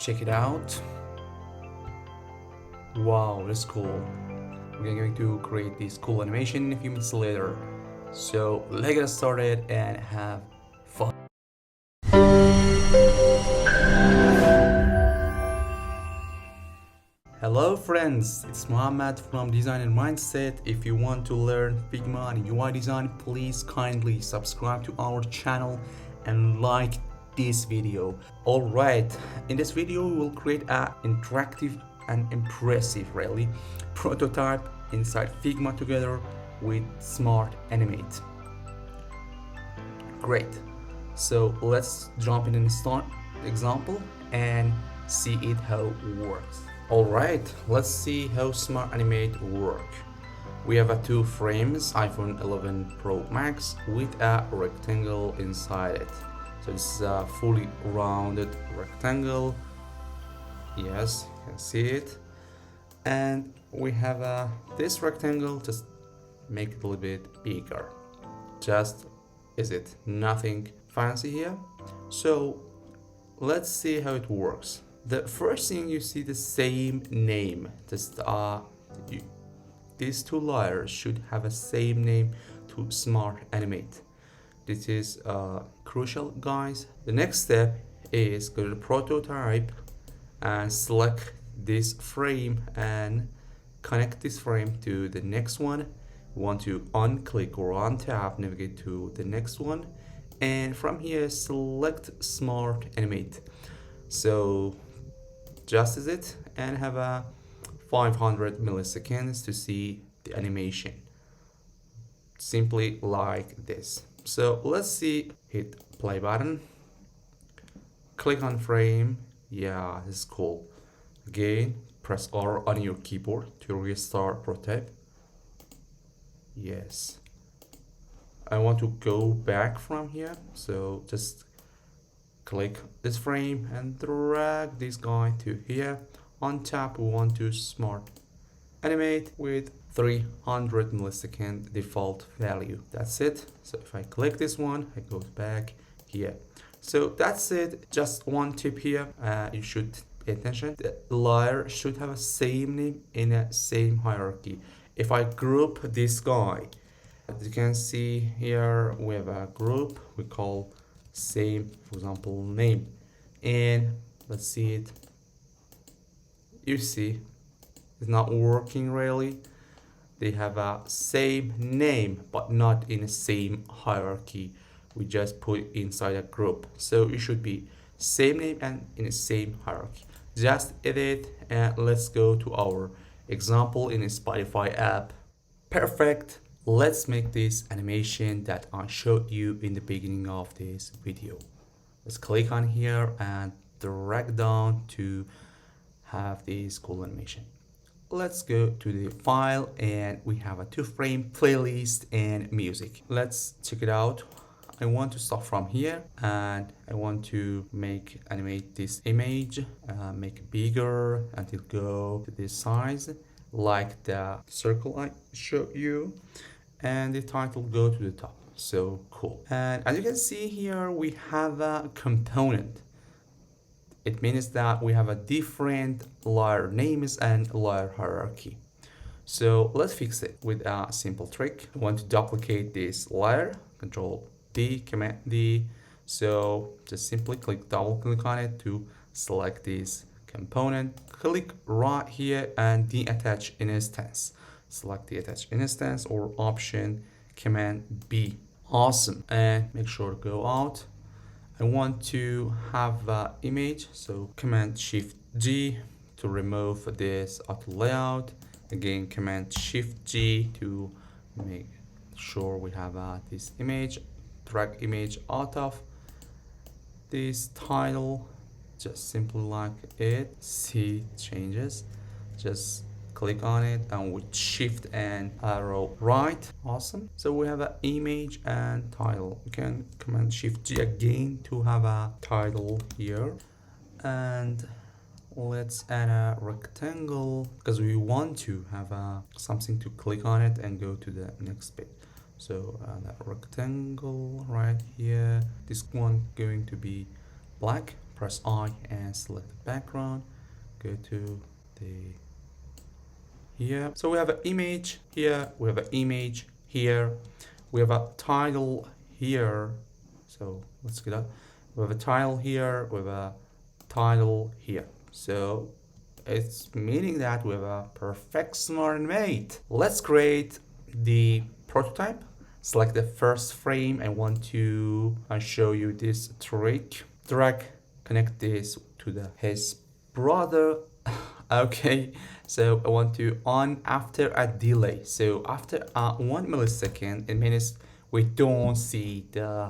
check it out. Wow, that's cool. We're going to create this cool animation a few minutes later. So let's get started and have fun. Hello friends, it's Mohammad from Design and Mindset. If you want to learn Figma and UI design, please kindly subscribe to our channel and like this video. Alright, in this video we will create an interactive and impressive really prototype inside Figma together with Smart Animate. Great, so let's jump in and start the example and see it how it works. Alright, let's see how Smart Animate work. We have two frames, iPhone 11 Pro Max with a rectangle inside it. So this is a fully rounded rectangle. Yes, you can see it. And we have this rectangle, just make it a little bit bigger. Just is it, nothing fancy here. So let's see how it works. The first thing you see the same name. These two layers should have a same name to Smart Animate. This is crucial, guys. The next step is go to prototype and select this frame and connect this frame to the next one. You want to unclick or untap, navigate to the next one, and from here select Smart Animate. So just as it, and have a 500 milliseconds to see the animation, simply like this. So let's see, hit play button, click on frame. Yeah, this is cool. Again, press R on your keyboard to restart prototype. Yes, I want to go back from here, so just click this frame and drag this guy to here. On top we want to Smart Animate with 300 millisecond default value. That's it. So if I click this one, I go back here. So that's it. Just one tip here, you should pay attention. The layer should have a same name in a same hierarchy. If I group this guy, as you can see here, we have a group we call same, for example, name, and let's see it. You see it's not working really. They have a same name but not in the same hierarchy. We just put inside a group, so it should be same name and in the same hierarchy. Just edit and let's go to our example in a Spotify app. Perfect. Let's make this animation that I showed you in the beginning of this video. Let's click on here and drag down to have this cool animation. Let's go to the file and we have a 2-frame playlist and music. Let's check it out. I want to start from here and I want to animate this image, make it bigger until go to this size, like the circle I showed you, and the title go to the top. So cool. And as you can see here, we have a component. It means that we have a different layer names and layer hierarchy. So let's fix it with a simple trick. I want to duplicate this layer, Control D, Command D. So just simply double click on it to select this component. Click right here and deattach instance. Select the attach instance or option Command B. Awesome. And make sure to go out. I want to have an image, so Command Shift G to remove this auto layout. Again, Command Shift G to make sure we have this image. Drag image out of this title, just simply like it. See changes. Just click on it and with shift and arrow right. Awesome. So we have an image and title. You can Command Shift G again to have a title here, and let's add a rectangle because we want to have something to click on it and go to the next page. So that rectangle right here, this one going to be black. press I and select the background, go to the here. So we have an image here, we have an image here, we have a title here. So let's get up. We have a title here, we have a title here. So it's meaning that we have a perfect smart animate. Let's create the prototype. Select the first frame. I want to show you this trick. Drag, connect this to his brother. Okay, so I want to on after a delay. So after 1 millisecond, it means we don't see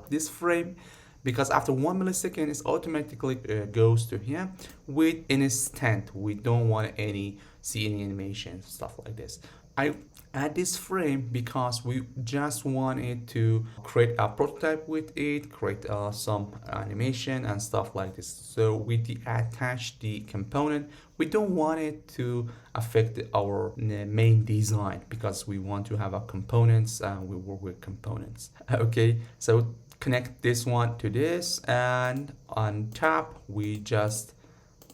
this frame, because after 1 millisecond it automatically goes to here with instant. We don't want see any animation, stuff like this. I add this frame because we just wanted to create a prototype with it, create some animation and stuff like this. So we attach the component. We don't want it to affect our main design, because we want to have our components and we work with components. Okay, so connect this one to this, and on top we just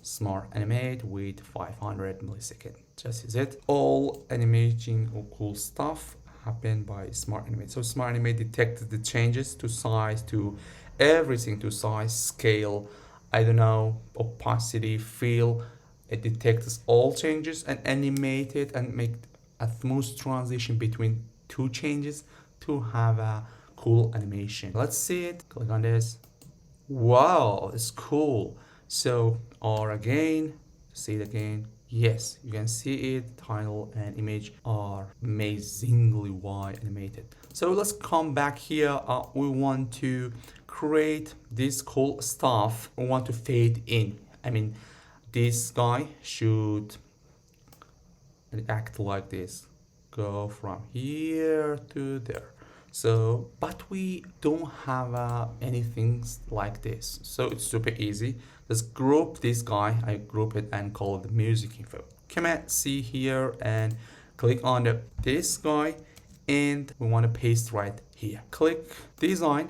smart animate with 500 milliseconds. Just is it. All animating or cool stuff happen by smart animate. So smart animate detects the changes to size, to everything, to size, scale, I don't know, opacity, feel. It detects all changes and animate it and make a smooth transition between two changes to have a cool animation. Let's see it. Click on this. Wow, it's cool. So, or again, see it again. Yes, you can see it. Title and image are amazingly wide animated. So let's come back here. We want to create this cool stuff. We want to fade in. I mean, this guy should act like this. Go from here to there. So, but we don't have anything like this. So it's super easy. Let's group this guy. I group it and call it music info. Command C here and click on this guy, and we want to paste right here. Click design,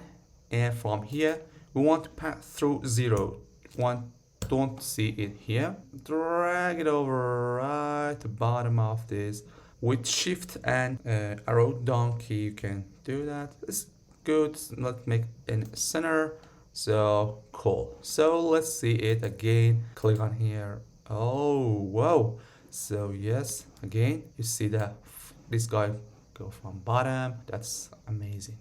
and from here we want to pass through 0. Don't see it here. Drag it over right to bottom of this. With shift and arrow down key you can do that. It's good. Let's make in center. So cool. So let's see it again. Click on here. Oh wow. So yes, again you see that this guy go from bottom. That's amazing.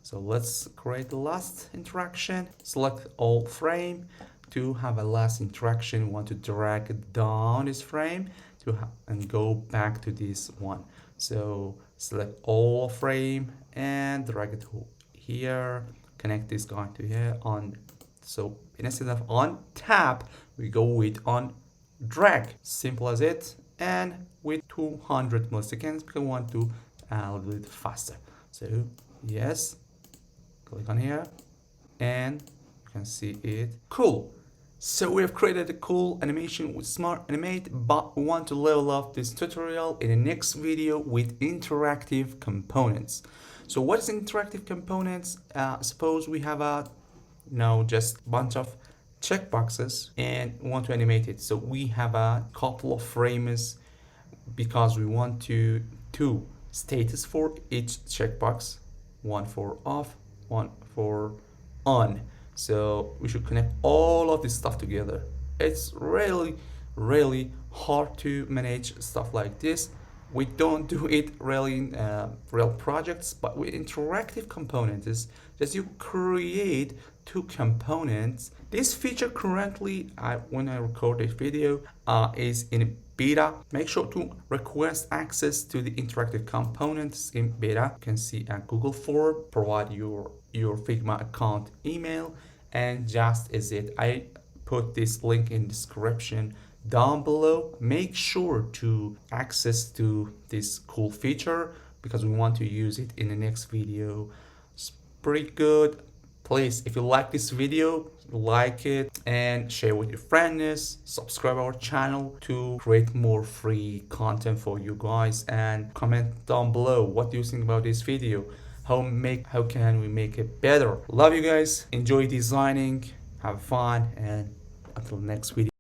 So let's create the last interaction. Select all frame. To have a last interaction, we want to drag down this frame and go back to this one. So select all frame and drag it to here. Connect this guy to here on. So instead of on tap, we go with on drag. Simple as it. And with 200 milliseconds, because we want to a little bit faster. So yes, click on here, and you can see it. Cool. So we have created a cool animation with Smart Animate, but we want to level up this tutorial in the next video with interactive components. So what is interactive components? Suppose we have just a bunch of checkboxes and we want to animate it. So we have a couple of frames because we want to two status for each checkbox, one for off, one for on. So we should connect all of this stuff together. It's really hard to manage stuff like this. We don't do it really in real projects, but with interactive components is just you create two components. This feature currently, when I record this video, is in beta. Make sure to request access to the interactive components in beta. You can see a Google form, provide your Figma account email, and just is it. I put this link in description down below. Make sure to access to this cool feature because we want to use it in the next video. It's pretty good. Please, if you like this video, like it and share with your friends. Subscribe our channel to create more free content for you guys, and comment down below what do you think about this video. How can we make it better? Love you guys. Enjoy designing. Have fun and until next video.